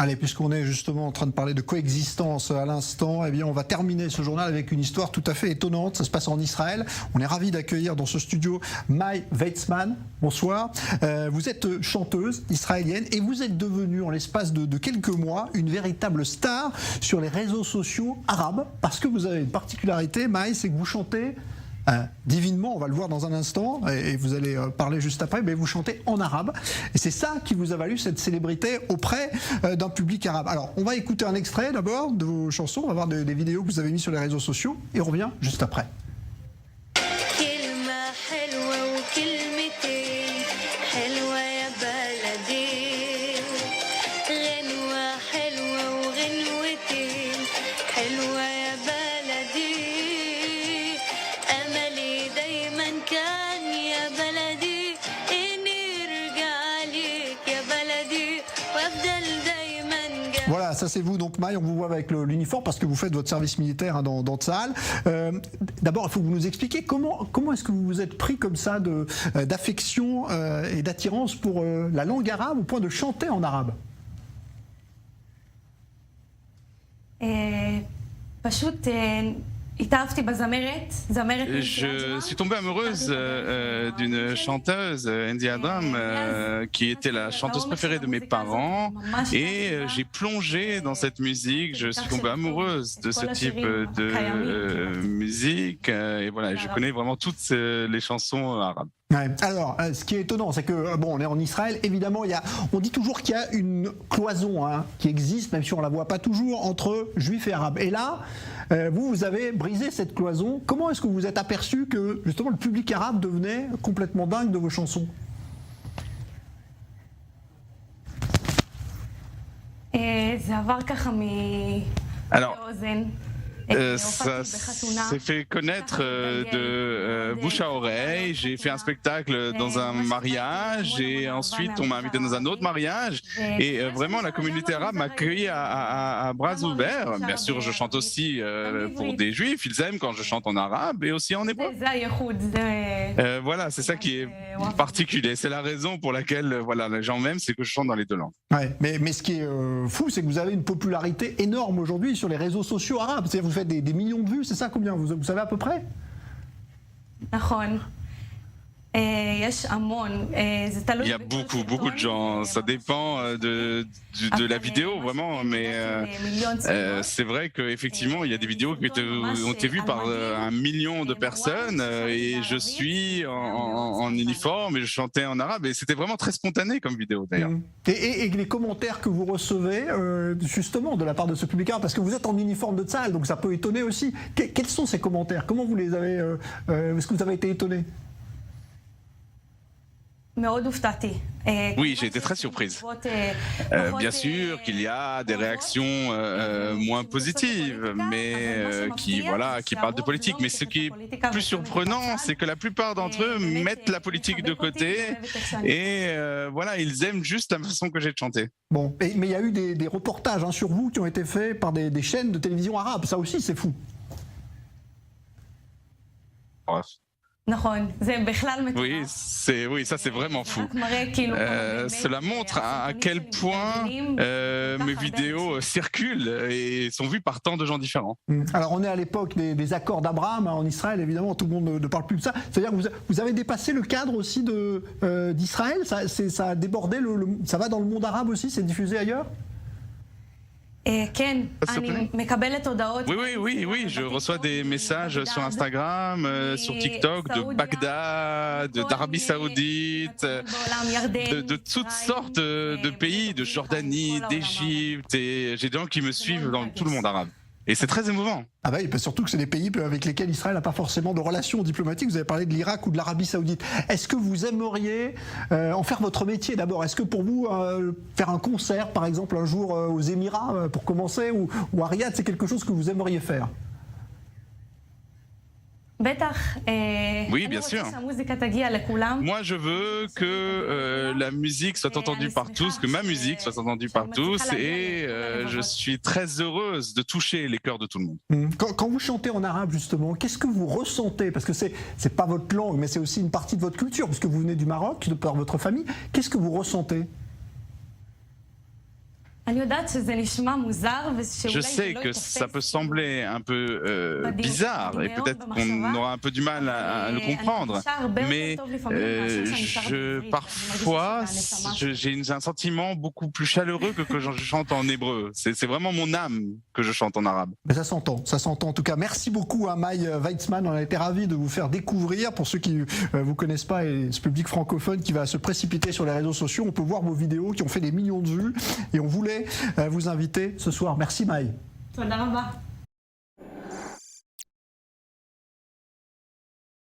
Allez, puisqu'on est justement en train de parler de coexistence à l'instant, eh bien, on va terminer ce journal avec une histoire tout à fait étonnante. Ça se passe en Israël. On est ravis d'accueillir dans ce studio Mai Weizmann. Bonsoir. Vous êtes chanteuse israélienne et vous êtes devenue, en l'espace de quelques mois, une véritable star sur les réseaux sociaux arabes. Parce que vous avez une particularité, Mai, c'est que vous chantez divinement, on va le voir dans un instant, et vous allez parler juste après, mais vous chantez en arabe. Et c'est ça qui vous a valu cette célébrité auprès d'un public arabe. Alors, on va écouter un extrait d'abord de vos chansons, on va voir des vidéos que vous avez mises sur les réseaux sociaux, et on revient juste après. Voilà, ça c'est vous donc Mai, on vous voit avec l'uniforme parce que vous faites votre service militaire dans Tsahal. D'abord, il faut que vous nous expliquiez comment est-ce que vous vous êtes pris comme ça d'affection et d'attirance pour la langue arabe au point de chanter en arabe. Je suis tombée amoureuse d'une chanteuse, Endy Adram, qui était la chanteuse préférée de mes parents, et j'ai plongé dans cette musique. Je suis tombée amoureuse de ce type de musique, et voilà, je connais vraiment toutes les chansons arabes. Ouais. Alors, ce qui est étonnant, c'est que bon, on est en Israël. Évidemment, on dit toujours qu'il y a une cloison qui existe, même si on la voit pas toujours, entre juifs et arabes. Et là, vous avez brisé cette cloison. Comment est-ce que vous vous êtes aperçu que justement le public arabe devenait complètement dingue de vos chansons? Alors, ça s'est fait connaître de bouche à oreille. J'ai fait un spectacle dans un mariage et ensuite on m'a invité dans un autre mariage. Et vraiment, la communauté arabe m'a accueilli à bras ouverts. Bien sûr, je chante aussi pour des juifs. Ils aiment quand je chante en arabe et aussi en hébreu. Voilà, c'est ça qui est particulier. C'est la raison pour laquelle voilà, les gens m'aiment, c'est que je chante dans les deux langues. Ouais, mais ce qui est fou, c'est que vous avez une popularité énorme aujourd'hui sur les réseaux sociaux arabes. C'est-à-dire vous faites des millions de vues, c'est ça combien vous savez à peu près? Il y a beaucoup de gens, ça dépend de la vidéo vraiment, mais c'est vrai qu'effectivement il y a des vidéos qui ont été vues par 1 million de personnes et je suis en uniforme et je chantais en arabe et c'était vraiment très spontané comme vidéo d'ailleurs. Et les commentaires que vous recevez justement de la part de ce public arabe, parce que vous êtes en uniforme de Tsahal, donc ça peut étonner aussi. Quels sont ces commentaires? Comment vous les avez est-ce que vous avez été étonné? Oui, j'ai été très surprise. Bien sûr qu'il y a des réactions moins positives, mais qui parlent de politique. Mais ce qui est plus surprenant, c'est que la plupart d'entre eux mettent la politique de côté et voilà, ils aiment juste la façon que j'ai de chanter. Bon, mais il y a eu des reportages sur vous qui ont été faits par des chaînes de télévision arabes. Ça aussi, c'est fou. Bref. Oui, ça c'est vraiment fou. Cela montre à quel point mes vidéos circulent et sont vues par tant de gens différents. Alors on est à l'époque des accords d'Abraham en Israël, évidemment, tout le monde ne parle plus de ça. C'est-à-dire que vous avez dépassé le cadre aussi d'Israël, ça a débordé, ça va dans le monde arabe aussi, c'est diffusé ailleurs? Oui, je reçois des messages sur Instagram, sur TikTok, de Bagdad, d'Arabie Saoudite, de toutes sortes de pays, de Jordanie, d'Égypte, et j'ai des gens qui me suivent dans tout le monde arabe. Et c'est très émouvant. Ah bah oui, surtout que c'est des pays avec lesquels Israël n'a pas forcément de relations diplomatiques. Vous avez parlé de l'Irak ou de l'Arabie Saoudite. Est-ce que vous aimeriez en faire votre métier d'abord? Est-ce que pour vous, faire un concert, par exemple, un jour aux Émirats, pour commencer, ou à Riyad, c'est quelque chose que vous aimeriez faire? Oui, bien sûr. Moi, je veux que la musique soit entendue par tous, que ma musique soit entendue par tous, et je suis très heureuse de toucher les cœurs de tout le monde. Quand vous chantez en arabe, justement, qu'est-ce que vous ressentez? Parce que c'est pas votre langue, mais c'est aussi une partie de votre culture, puisque vous venez du Maroc, de par votre famille. Qu'est-ce que vous ressentez? Je sais que ça peut sembler un peu bizarre et peut-être qu'on aura un peu du mal à le comprendre, mais parfois j'ai un sentiment beaucoup plus chaleureux que je chante en hébreu. C'est vraiment mon âme que je chante en arabe. Mais ça s'entend en tout cas. Merci beaucoup à Mai Weitzman, on a été ravis de vous faire découvrir. Pour ceux qui ne vous connaissent pas et ce public francophone qui va se précipiter sur les réseaux sociaux, on peut voir vos vidéos qui ont fait des millions de vues et on voulait vous inviter ce soir. Merci Mai.